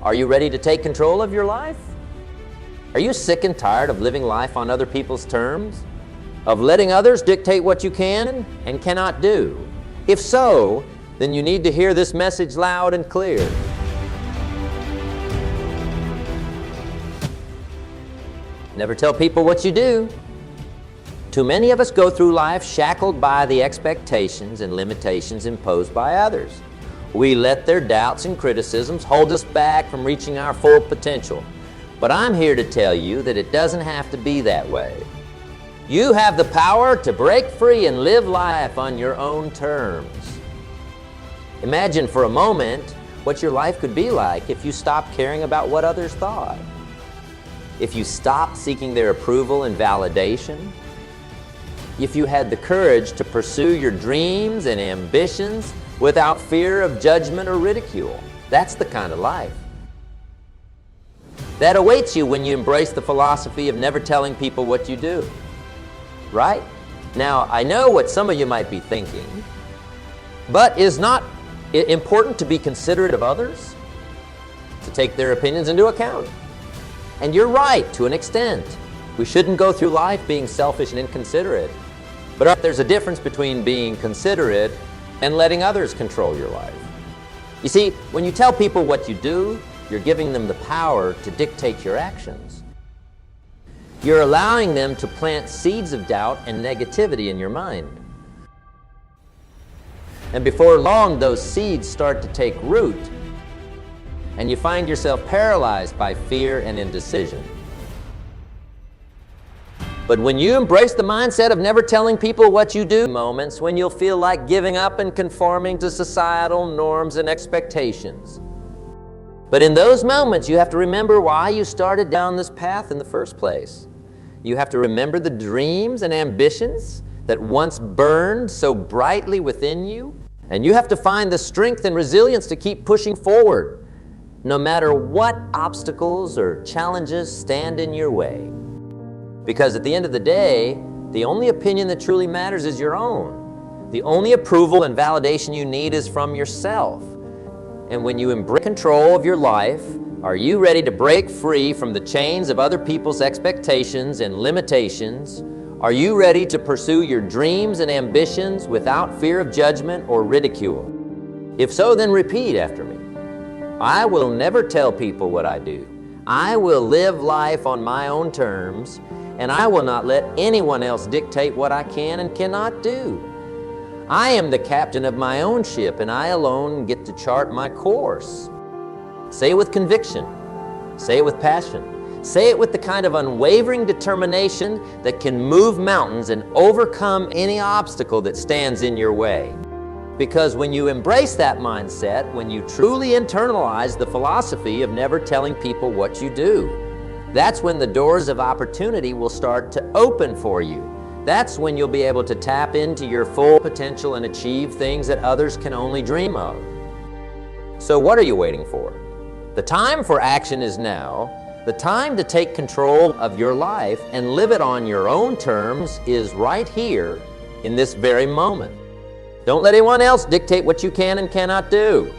Are you ready to take control of your life? Are you sick and tired of living life on other people's terms? Of letting others dictate what you can and cannot do? If so, then you need to hear this message loud and clear. Never tell people what you do. Too many of us go through life shackled by the expectations and limitations imposed by others. We let their doubts and criticisms hold us back from reaching our full potential. But I'm here to tell you that it doesn't have to be that way. You have the power to break free and live life on your own terms. Imagine for a moment what your life could be like if you stopped caring about what others thought. If you stopped seeking their approval and validation. If you had the courage to pursue your dreams and ambitions without fear of judgment or ridicule. That's the kind of life that awaits you when you embrace the philosophy of never telling people what you do. Right? Now, I know what some of you might be thinking, but is not it important to be considerate of others? To take their opinions into account? And you're right, to an extent. We shouldn't go through life being selfish and inconsiderate. But there's a difference between being considerate and letting others control your life. You see, when you tell people what you do, you're giving them the power to dictate your actions. You're allowing them to plant seeds of doubt and negativity in your mind. And before long, those seeds start to take root, and you find yourself paralyzed by fear and indecision. But when you embrace the mindset of never telling people what you do, moments when you'll feel like giving up and conforming to societal norms and expectations. But in those moments, you have to remember why you started down this path in the first place. You have to remember the dreams and ambitions that once burned so brightly within you, and you have to find the strength and resilience to keep pushing forward, no matter what obstacles or challenges stand in your way. Because at the end of the day, the only opinion that truly matters is your own. The only approval and validation you need is from yourself. And when you embrace control of your life, are you ready to break free from the chains of other people's expectations and limitations? Are you ready to pursue your dreams and ambitions without fear of judgment or ridicule? If so, then repeat after me. I will never tell people what I do. I will live life on my own terms, and I will not let anyone else dictate what I can and cannot do. I am the captain of my own ship, and I alone get to chart my course. Say it with conviction. Say it with passion. Say it with the kind of unwavering determination that can move mountains and overcome any obstacle that stands in your way. Because when you embrace that mindset, when you truly internalize the philosophy of never telling people what you do, that's when the doors of opportunity will start to open for you. That's when you'll be able to tap into your full potential and achieve things that others can only dream of. So what are you waiting for? The time for action is now. The time to take control of your life and live it on your own terms is right here in this very moment. Don't let anyone else dictate what you can and cannot do.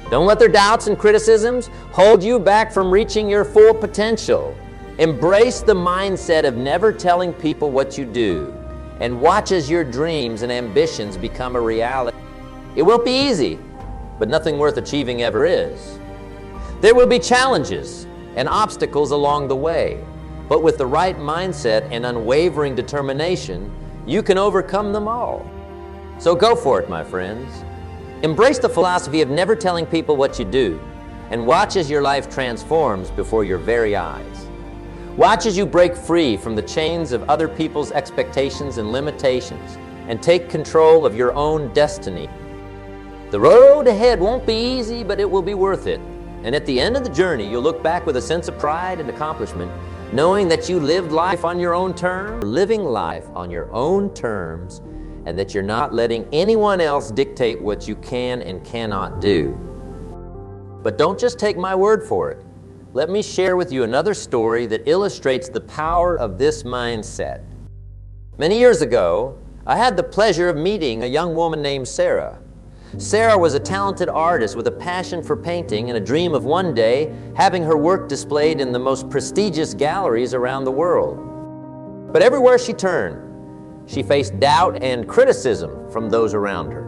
Don't let their doubts and criticisms hold you back from reaching your full potential. Embrace the mindset of never telling people what you do, and watch as your dreams and ambitions become a reality. It won't be easy, but nothing worth achieving ever is. There will be challenges and obstacles along the way, but with the right mindset and unwavering determination, you can overcome them all. So go for it, my friends. Embrace the philosophy of never telling people what you do, and watch as your life transforms before your very eyes. Watch as you break free from the chains of other people's expectations and limitations and take control of your own destiny. The road ahead won't be easy, but it will be worth it. And at the end of the journey, you'll look back with a sense of pride and accomplishment, knowing that you lived life on your own terms, living life on your own terms, and that you're not letting anyone else dictate what you can and cannot do. But don't just take my word for it. Let me share with you another story that illustrates the power of this mindset. Many years ago, I had the pleasure of meeting a young woman named Sarah. Sarah was a talented artist with a passion for painting and a dream of one day having her work displayed in the most prestigious galleries around the world. But everywhere she turned, she faced doubt and criticism from those around her.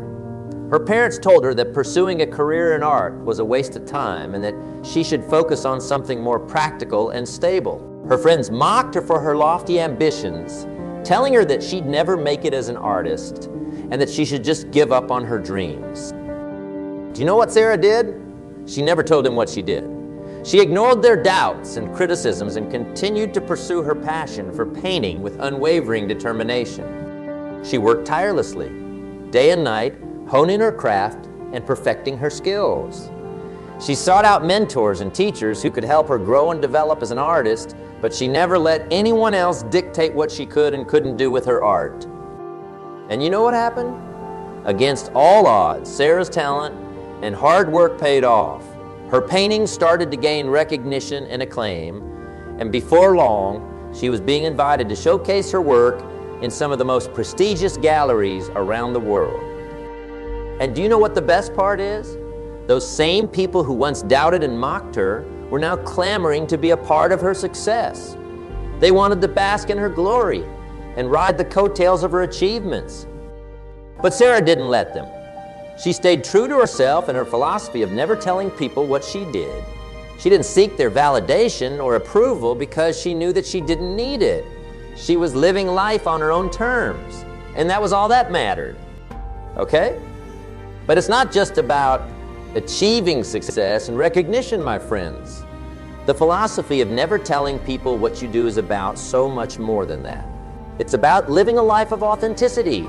Her parents told her that pursuing a career in art was a waste of time and that she should focus on something more practical and stable. Her friends mocked her for her lofty ambitions, telling her that she'd never make it as an artist and that she should just give up on her dreams. Do you know what Sarah did? She never told them what she did. She ignored their doubts and criticisms and continued to pursue her passion for painting with unwavering determination. She worked tirelessly, day and night, honing her craft and perfecting her skills. She sought out mentors and teachers who could help her grow and develop as an artist, but she never let anyone else dictate what she could and couldn't do with her art. And you know what happened? Against all odds, Sarah's talent and hard work paid off. Her paintings started to gain recognition and acclaim, and before long, she was being invited to showcase her work in some of the most prestigious galleries around the world. And do you know what the best part is? Those same people who once doubted and mocked her were now clamoring to be a part of her success. They wanted to bask in her glory and ride the coattails of her achievements. But Sarah didn't let them. She stayed true to herself and her philosophy of never telling people what she did. She didn't seek their validation or approval because she knew that she didn't need it. She was living life on her own terms, and that was all that mattered. Okay? But it's not just about achieving success and recognition, my friends. The philosophy of never telling people what you do is about so much more than that. It's about living a life of authenticity,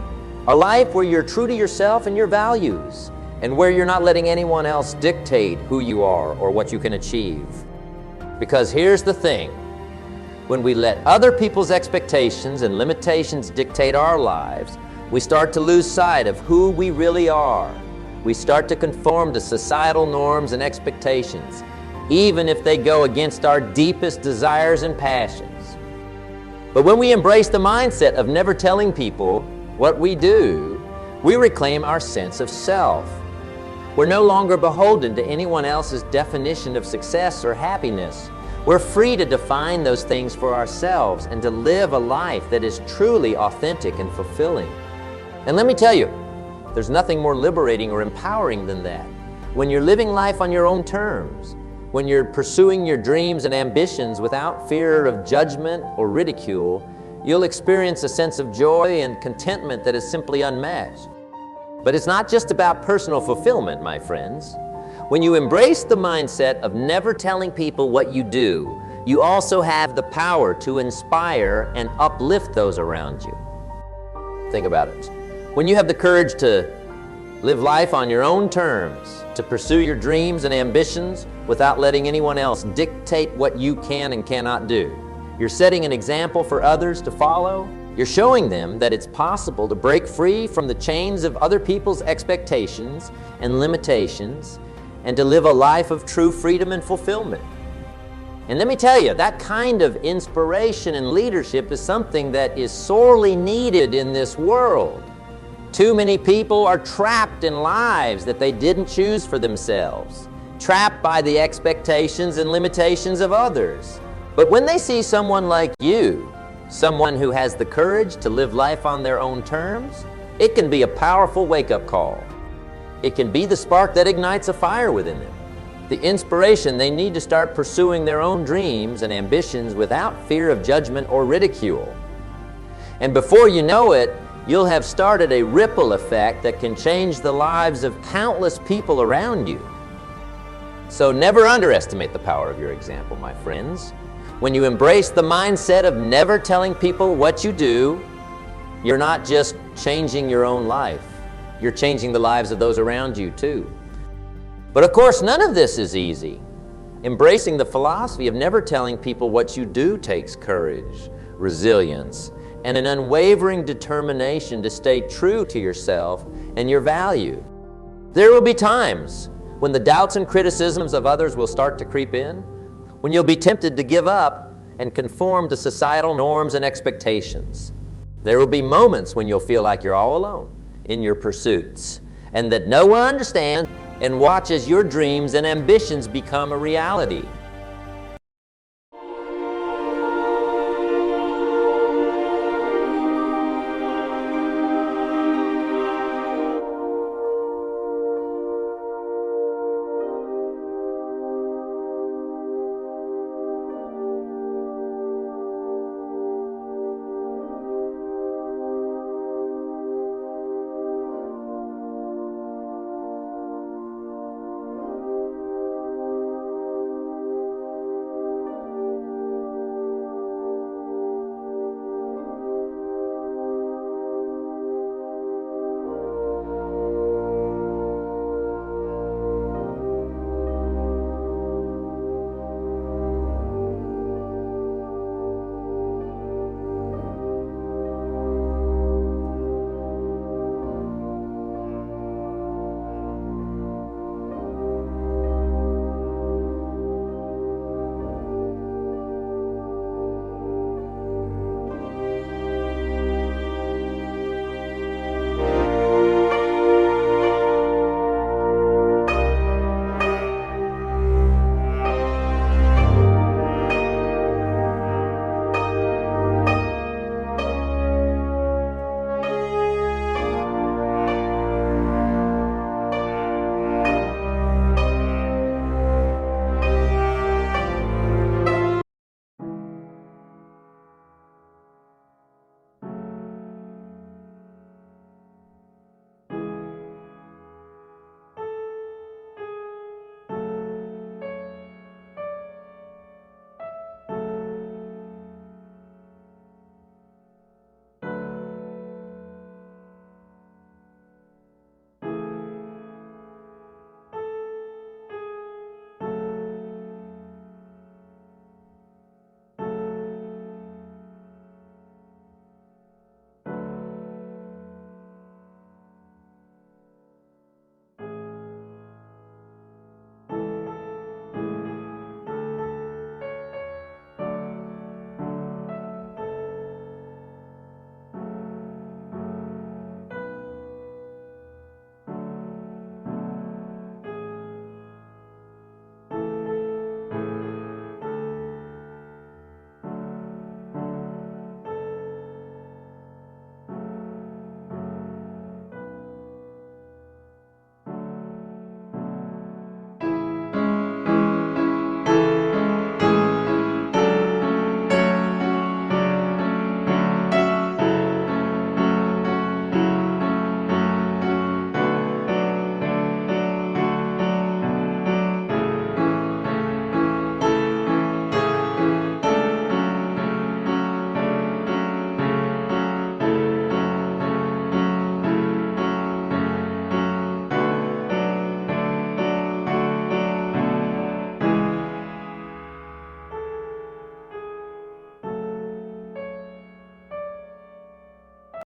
a life where you're true to yourself and your values, and where you're not letting anyone else dictate who you are or what you can achieve. Because here's the thing, when we let other people's expectations and limitations dictate our lives, we start to lose sight of who we really are. We start to conform to societal norms and expectations, even if they go against our deepest desires and passions. But when we embrace the mindset of never telling people what we do, we reclaim our sense of self. We're no longer beholden to anyone else's definition of success or happiness. We're free to define those things for ourselves and to live a life that is truly authentic and fulfilling. And let me tell you, there's nothing more liberating or empowering than that. When you're living life on your own terms, when you're pursuing your dreams and ambitions without fear of judgment or ridicule, you'll experience a sense of joy and contentment that is simply unmatched. But it's not just about personal fulfillment, my friends. When you embrace the mindset of never telling people what you do, you also have the power to inspire and uplift those around you. Think about it. When you have the courage to live life on your own terms, to pursue your dreams and ambitions without letting anyone else dictate what you can and cannot do, you're setting an example for others to follow. You're showing them that it's possible to break free from the chains of other people's expectations and limitations and to live a life of true freedom and fulfillment. And let me tell you, that kind of inspiration and leadership is something that is sorely needed in this world. Too many people are trapped in lives that they didn't choose for themselves, trapped by the expectations and limitations of others. But when they see someone like you, someone who has the courage to live life on their own terms, it can be a powerful wake-up call. It can be the spark that ignites a fire within them, the inspiration they need to start pursuing their own dreams and ambitions without fear of judgment or ridicule. And before you know it, you'll have started a ripple effect that can change the lives of countless people around you. So never underestimate the power of your example, my friends. When you embrace the mindset of never telling people what you do, you're not just changing your own life, you're changing the lives of those around you too. But of course, none of this is easy. Embracing the philosophy of never telling people what you do takes courage, resilience, and an unwavering determination to stay true to yourself and your value. There will be times when the doubts and criticisms of others will start to creep in, when you'll be tempted to give up and conform to societal norms and expectations. There will be moments when you'll feel like you're all alone in your pursuits. and that no one understands, and watch as your dreams and ambitions become a reality.